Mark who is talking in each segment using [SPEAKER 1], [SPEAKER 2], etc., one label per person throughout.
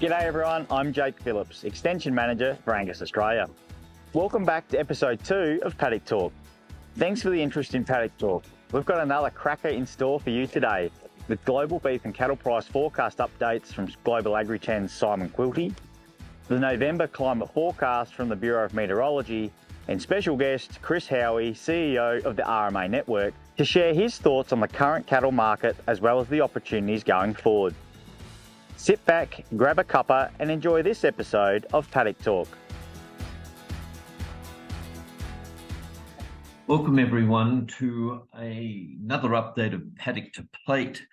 [SPEAKER 1] G'day everyone, I'm Jake Phillips, Extension Manager for Angus Australia. Welcome back to episode 2 of Paddock Talk. Thanks for the interest in Paddock Talk. We've got another cracker in store for you today with global beef and cattle price forecast updates from Global AgriTrends' Simon Quilty, the November climate forecast from the Bureau of Meteorology, and special guest Chris Howie, CEO of the RMA Network, to share his thoughts on the current cattle market as well as the opportunities going forward. Sit back, grab a cuppa and enjoy this episode of Paddock Talk.
[SPEAKER 2] Welcome everyone to another update of Paddock to Plate.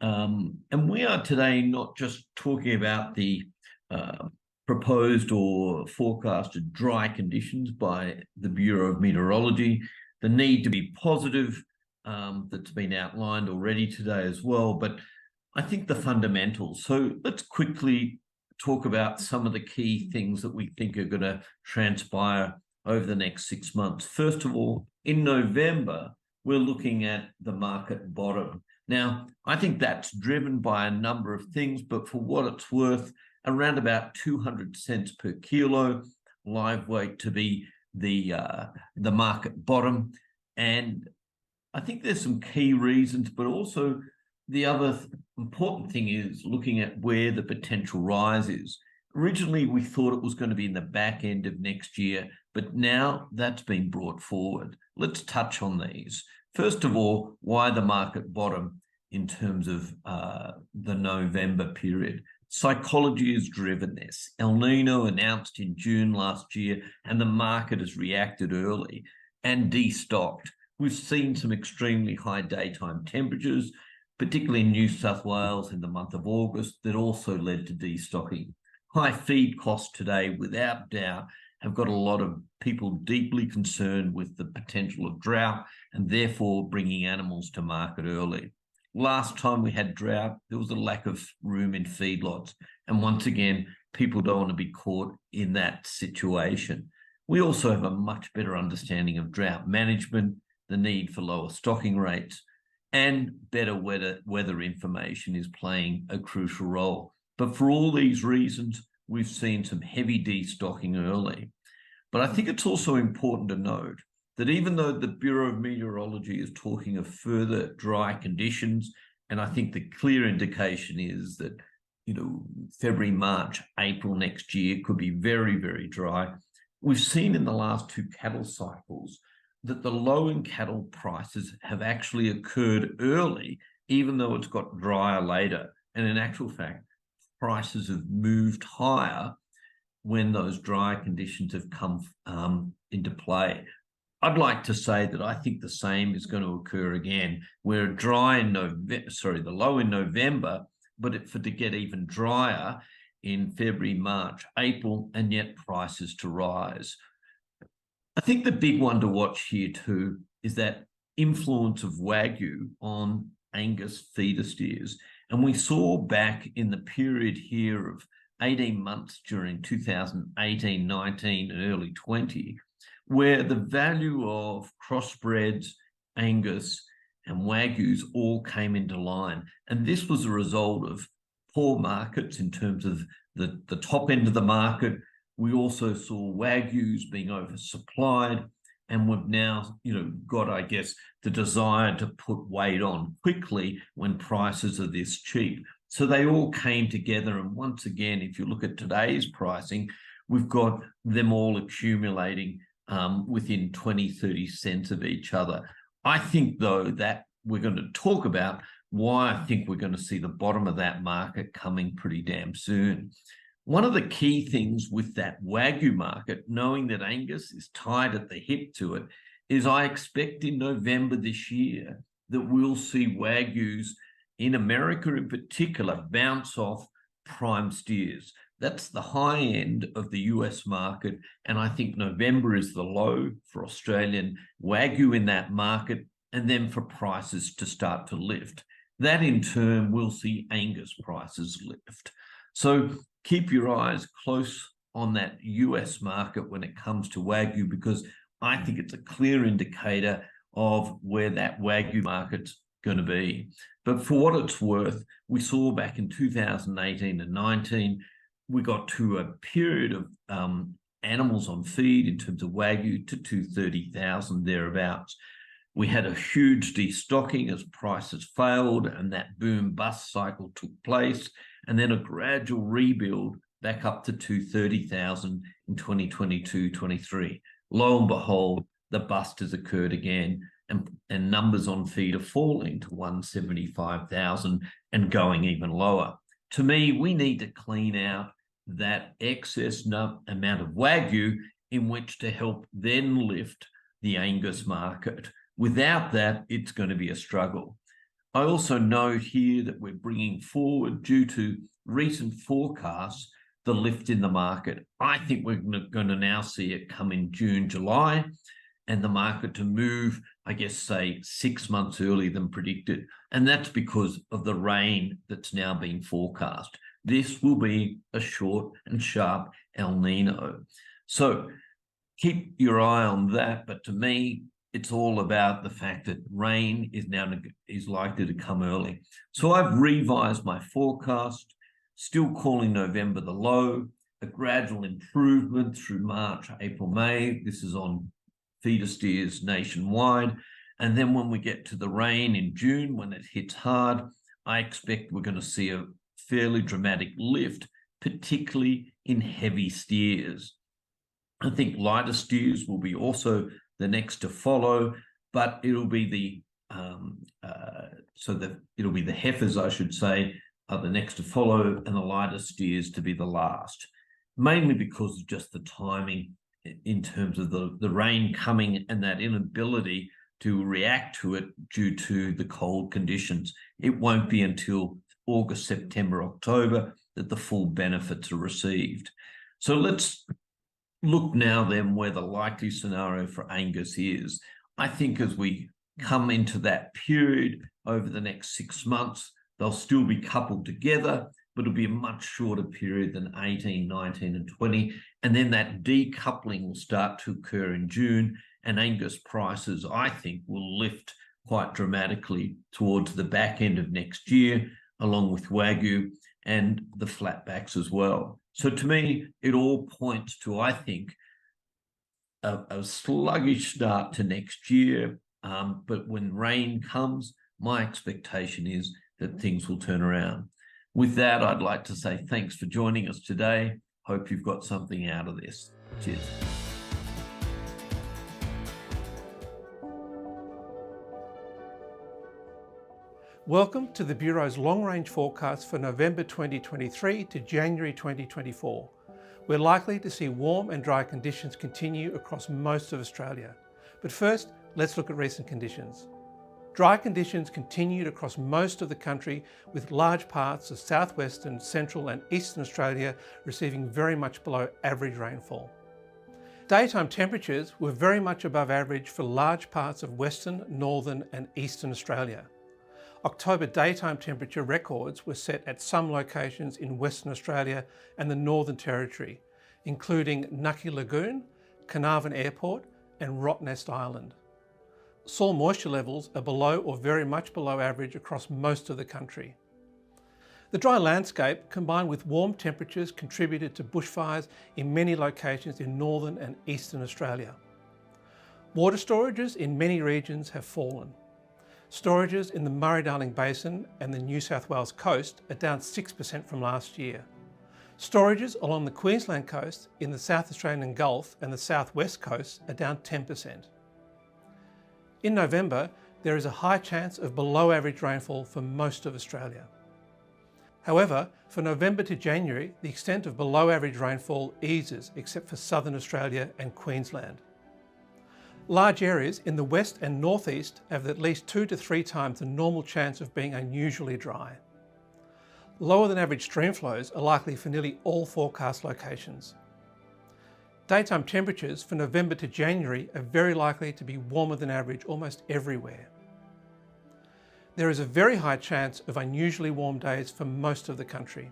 [SPEAKER 2] And we are today not just talking about the proposed or forecasted dry conditions by the Bureau of Meteorology, the need to be positive that's been outlined already today as well, but I think the fundamentals. So let's quickly talk about some of the key things that we think are going to transpire over the next 6 months. First of all, in November, we're looking at the market bottom. Now, I think that's driven by a number of things, but for what it's worth, around about 200 cents per kilo live weight to be the market bottom. And I think there's some key reasons, but also the other important thing is looking at where the potential rise is. Originally, we thought it was going to be in the back end of next year, but now that's been brought forward. Let's touch on these. First of all, why the market bottom in terms of the November period? Psychology has driven this. El Nino announced in June last year, and the market has reacted early and destocked. We've seen some extremely high daytime temperatures, particularly in New South Wales in the month of August, that also led to destocking. High feed costs today, without doubt, have got a lot of people deeply concerned with the potential of drought and therefore bringing animals to market early. Last time we had drought, there was a lack of room in feedlots. And once again, people don't want to be caught in that situation. We also have a much better understanding of drought management, the need for lower stocking rates, and better weather information is playing a crucial role. But for all these reasons, we've seen some heavy destocking early. But I think it's also important to note that even though the Bureau of Meteorology is talking of further dry conditions, and I think the clear indication is that, February, March, April next year could be very, very dry, we've seen in the last 2 cattle cycles that the low in cattle prices have actually occurred early, even though it's got drier later. And in actual fact, prices have moved higher when those dry conditions have come into play. I'd like to say that I think the same is going to occur again, where the low in November, but to get even drier in February, March, April, and yet prices to rise. I think the big one to watch here too is that influence of Wagyu on Angus feeder steers. And we saw back in the period here of 18 months during 2018, 19 and early 20, where the value of crossbreds, Angus and Wagyus all came into line. And this was a result of poor markets in terms of the top end of the market. We also saw Wagyus being oversupplied, and we've now, got, I guess, the desire to put weight on quickly when prices are this cheap. So they all came together. And once again, if you look at today's pricing, we've got them all accumulating within 20, 30 cents of each other. I think, though, that we're going to talk about why I think we're going to see the bottom of that market coming pretty damn soon. One of the key things with that Wagyu market, knowing that Angus is tied at the hip to it, is I expect in November this year that we'll see Wagyus in America in particular bounce off prime steers. That's the high end of the US market, and I think November is the low for Australian Wagyu in that market, and then for prices to start to lift. That in turn will see Angus prices lift. So keep your eyes close on that US market when it comes to Wagyu, because I think it's a clear indicator of where that Wagyu market's going to be. But for what it's worth, we saw back in 2018 and 19 we got to a period of animals on feed in terms of Wagyu to 230,000 thereabouts. We had a huge destocking as prices failed, and that boom bust cycle took place, and then a gradual rebuild back up to 230,000 in 2022-23. Lo and behold, the bust has occurred again, and numbers on feed are falling to 175,000 and going even lower. To me, we need to clean out that excess amount of Wagyu in which to help then lift the Angus market. Without that, it's going to be a struggle. I also note here that we're bringing forward, due to recent forecasts, the lift in the market. I think we're going to now see it come in June, July, and the market to move, I guess, say 6 months earlier than predicted. And that's because of the rain that's now being forecast. This will be a short and sharp El Nino. So keep your eye on that. But to me, it's all about the fact that rain is likely to come early. So I've revised my forecast, still calling November the low, a gradual improvement through March, April, May. This is on feeder steers nationwide. And then when we get to the rain in June, when it hits hard, I expect we're going to see a fairly dramatic lift, particularly in heavy steers. I think lighter steers will be also the next to follow, but it'll be the heifers, I should say, are the next to follow, and the lighter steers to be the last, mainly because of just the timing in terms of the rain coming and that inability to react to it due to the cold conditions. It won't be until August, September, October that the full benefits are received. So let's look now then where the likely scenario for Angus is. I think as we come into that period over the next 6 months, they'll still be coupled together, but it'll be a much shorter period than 18, 19, and 20. And then that decoupling will start to occur in June, and Angus prices, I think, will lift quite dramatically towards the back end of next year, along with Wagyu and the flatbacks as well. So to me, it all points to, I think, a sluggish start to next year. But when rain comes, my expectation is that things will turn around. With that, I'd like to say thanks for joining us today. Hope you've got something out of this. Cheers.
[SPEAKER 3] Welcome to the Bureau's long-range forecast for November 2023 to January 2024. We're likely to see warm and dry conditions continue across most of Australia. But first, let's look at recent conditions. Dry conditions continued across most of the country, with large parts of southwestern, central and eastern Australia receiving very much below average rainfall. Daytime temperatures were very much above average for large parts of western, northern and eastern Australia. October daytime temperature records were set at some locations in Western Australia and the Northern Territory, including Nucky Lagoon, Carnarvon Airport and Rottnest Island. Soil moisture levels are below or very much below average across most of the country. The dry landscape combined with warm temperatures contributed to bushfires in many locations in northern and eastern Australia. Water storages in many regions have fallen. Storages in the Murray-Darling Basin and the New South Wales coast are down 6% from last year. Storages along the Queensland coast, in the South Australian Gulf and the South West coast are down 10%. In November, there is a high chance of below average rainfall for most of Australia. However, for November to January, the extent of below average rainfall eases except for Southern Australia and Queensland. Large areas in the west and northeast have at least 2 to 3 times the normal chance of being unusually dry. Lower than average stream flows are likely for nearly all forecast locations. Daytime temperatures for November to January are very likely to be warmer than average almost everywhere. There is a very high chance of unusually warm days for most of the country.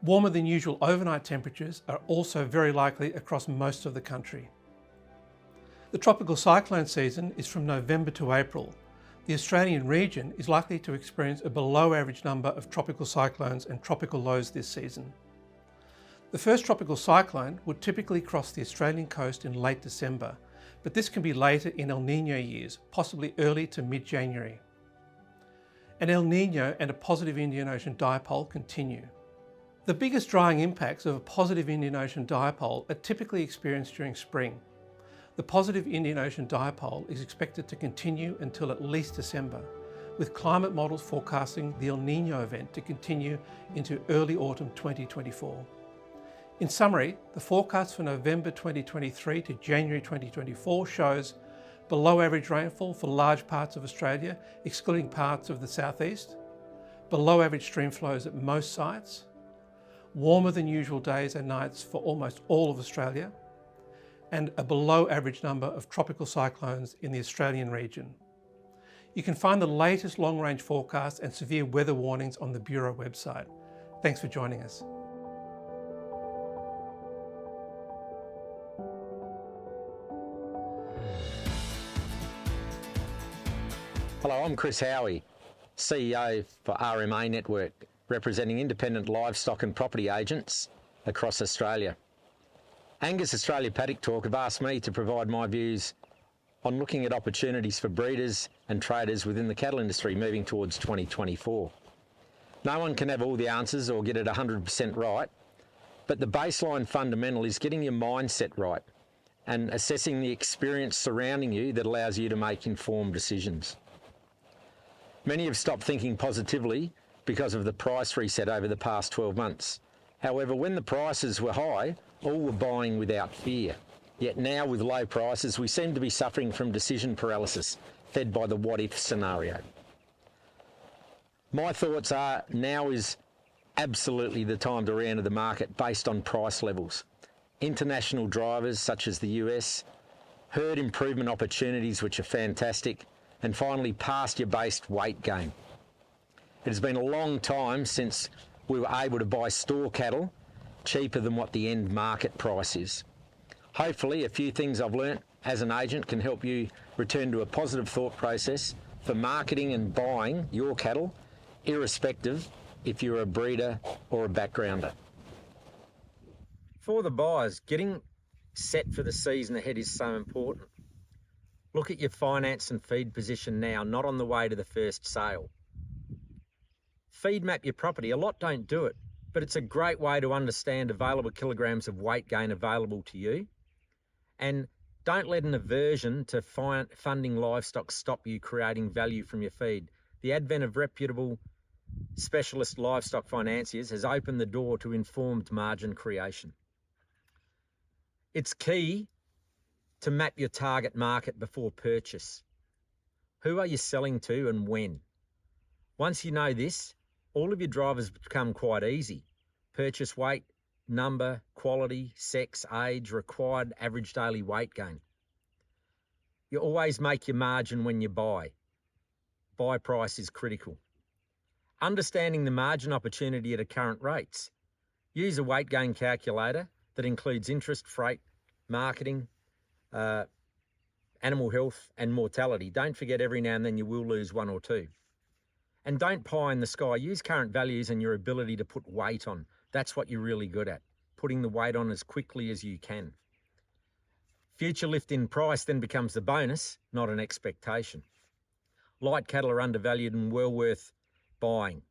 [SPEAKER 3] Warmer than usual overnight temperatures are also very likely across most of the country. The tropical cyclone season is from November to April. The Australian region is likely to experience a below average number of tropical cyclones and tropical lows this season. The first tropical cyclone would typically cross the Australian coast in late December, but this can be later in El Niño years, possibly early to mid-January. An El Niño and a positive Indian Ocean dipole continue. The biggest drying impacts of a positive Indian Ocean dipole are typically experienced during spring. The positive Indian Ocean dipole is expected to continue until at least December, with climate models forecasting the El Niño event to continue into early autumn 2024. In summary, the forecast for November 2023 to January 2024 shows below average rainfall for large parts of Australia, excluding parts of the southeast, below average stream flows at most sites, warmer than usual days and nights for almost all of Australia, and a below average number of tropical cyclones in the Australian region. You can find the latest long-range forecasts and severe weather warnings on the Bureau website. Thanks for joining us.
[SPEAKER 4] Hello, I'm Chris Howie, CEO for RMA Network, representing independent livestock and property agents across Australia. Angus Australia Paddock Talk have asked me to provide my views on looking at opportunities for breeders and traders within the cattle industry moving towards 2024. No one can have all the answers or get it 100% right, but the baseline fundamental is getting your mindset right and assessing the experience surrounding you that allows you to make informed decisions. Many have stopped thinking positively because of the price reset over the past 12 months. However, when the prices were high, all were buying without fear. Yet now with low prices, we seem to be suffering from decision paralysis, fed by the what-if scenario. My thoughts are now is absolutely the time to re-enter the market based on price levels. International drivers such as the US, herd improvement opportunities which are fantastic, and finally pasture-based weight gain. It has been a long time since we were able to buy store cattle cheaper than what the end market price is. Hopefully a few things I've learnt as an agent can help you return to a positive thought process for marketing and buying your cattle, irrespective if you're a breeder or a backgrounder.
[SPEAKER 5] For the buyers, getting set for the season ahead is so important. Look at your finance and feed position now, not on the way to the first sale. Feed map your property. A lot don't do it, but it's a great way to understand available kilograms of weight gain available to you. And don't let an aversion to funding livestock stop you creating value from your feed. The advent of reputable specialist livestock financiers has opened the door to informed margin creation. It's key to map your target market before purchase. Who are you selling to and when? Once you know this, all of your drivers become quite easy. Purchase weight, number, quality, sex, age, required average daily weight gain. You always make your margin when you buy. Buy price is critical. Understanding the margin opportunity at current rates. Use a weight gain calculator that includes interest, freight, marketing, animal health and mortality. Don't forget every now and then you will lose one or two. And don't pie in the sky. Use current values and your ability to put weight on. That's what you're really good at, putting the weight on as quickly as you can. Future lift in price then becomes the bonus, not an expectation. Light cattle are undervalued and well worth buying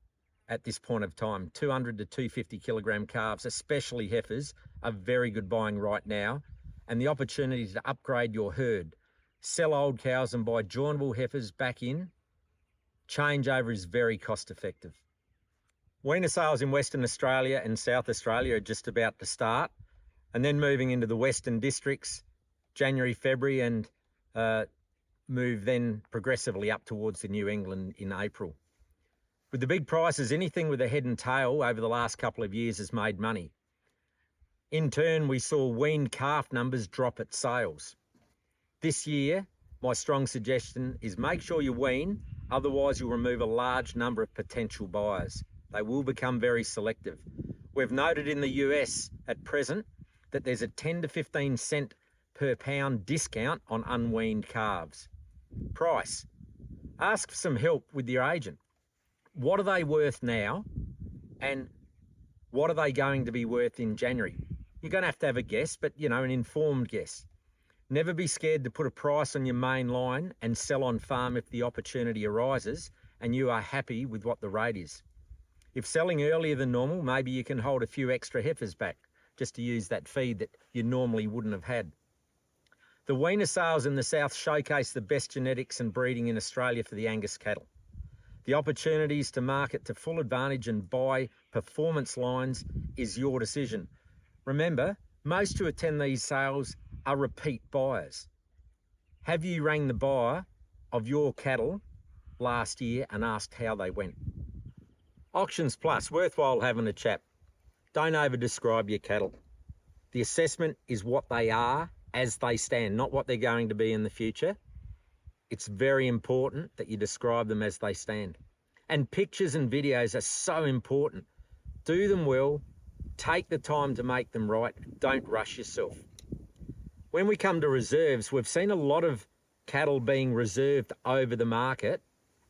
[SPEAKER 5] at this point of time. 200 to 250 kilogram calves, especially heifers, are very good buying right now. And the opportunity to upgrade your herd. Sell old cows and buy joinable heifers back in. Changeover is very cost effective. Weaner sales in Western Australia and South Australia are just about to start, and then moving into the Western districts, January, February, and move then progressively up towards the New England in April. With the big prices, anything with a head and tail over the last couple of years has made money. In turn, we saw weaned calf numbers drop at sales. This year, my strong suggestion is make sure you wean, otherwise you'll remove a large number of potential buyers. They will become very selective. We've noted in the US at present that there's a 10 to 15 cent per pound discount on unweaned calves. Price. Ask for some help with your agent. What are they worth now? And What are they going to be worth in January? You're going to have a guess, but, an informed guess. Never be scared to put a price on your main line and sell on farm if the opportunity arises and you are happy with what the rate is. If selling earlier than normal, maybe you can hold a few extra heifers back just to use that feed that you normally wouldn't have had. The weaner sales in the south showcase the best genetics and breeding in Australia for the Angus cattle. The opportunities to market to full advantage and buy performance lines is your decision. Remember, most who attend these sales are repeat buyers. Have you rang the buyer of your cattle last year and asked how they went? Auctions Plus, worthwhile having a chat. Don't over-describe your cattle. The assessment is what they are as they stand, not what they're going to be in the future. It's very important that you describe them as they stand. And pictures and videos are so important. Do them well, take the time to make them right, don't rush yourself. When we come to reserves, we've seen a lot of cattle being reserved over the market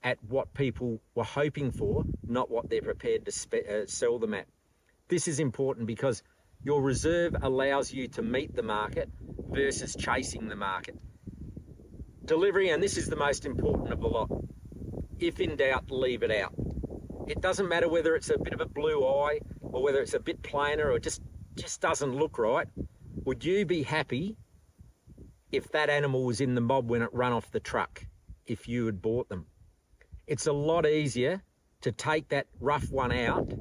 [SPEAKER 5] at what people were hoping for, not what they're prepared to sell them at. This is important because your reserve allows you to meet the market versus chasing the market. Delivery, and this is the most important of the lot. If in doubt, leave it out. It doesn't matter whether it's a bit of a blue eye or whether it's a bit plainer or just doesn't look right. Would you be happy if that animal was in the mob when it ran off the truck, if you had bought them? It's a lot easier to take that rough one out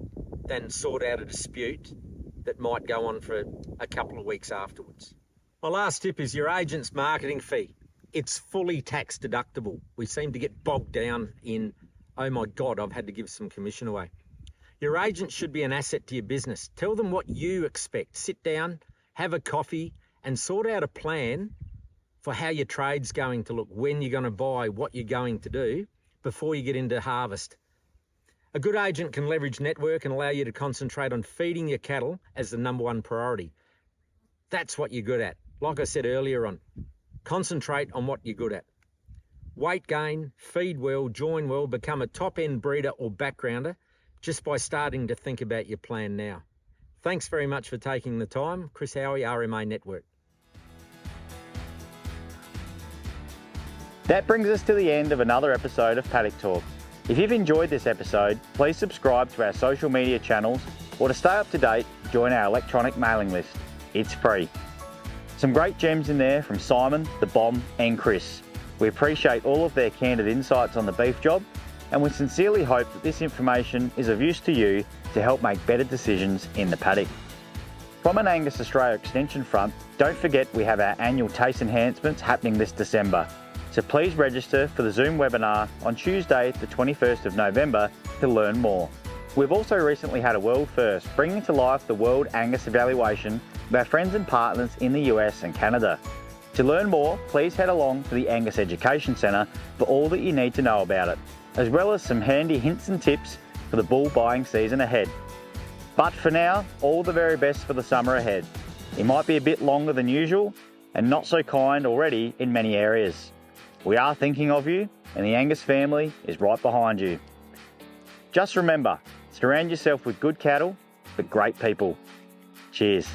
[SPEAKER 5] than sort out a dispute that might go on for a couple of weeks afterwards. My last tip is your agent's marketing fee. It's fully tax deductible. We seem to get bogged down in, oh my God, I've had to give some commission away. Your agent should be an asset to your business. Tell them what you expect. Sit down, have a coffee, and sort out a plan for how your trade's going to look, when you're going to buy, what you're going to do before you get into harvest. A good agent can leverage network and allow you to concentrate on feeding your cattle as the number one priority. That's what you're good at. Like I said earlier on, concentrate on what you're good at. Weight gain, feed well, join well, become a top-end breeder or backgrounder just by starting to think about your plan now. Thanks very much for taking the time. Chris Howie, RMA Network.
[SPEAKER 1] That brings us to the end of another episode of Paddock Talk. If you've enjoyed this episode, please subscribe to our social media channels, or to stay up to date, join our electronic mailing list. It's free. Some great gems in there from Simon, the Bomb and Chris. We appreciate all of their candid insights on the beef job, and we sincerely hope that this information is of use to you to help make better decisions in the paddock. From an Angus Australia extension front, don't forget we have our annual taste enhancements happening this December. So please register for the Zoom webinar on Tuesday, the 21st of November to learn more. We've also recently had a world first, bringing to life the World Angus evaluation of our friends and partners in the US and Canada. To learn more, please head along to the Angus Education Centre for all that you need to know about it, as well as some handy hints and tips for the bull buying season ahead. But for now, all the very best for the summer ahead. It might be a bit longer than usual and not so kind already in many areas. We are thinking of you, and the Angus family is right behind you. Just remember, surround yourself with good cattle, but great people. Cheers.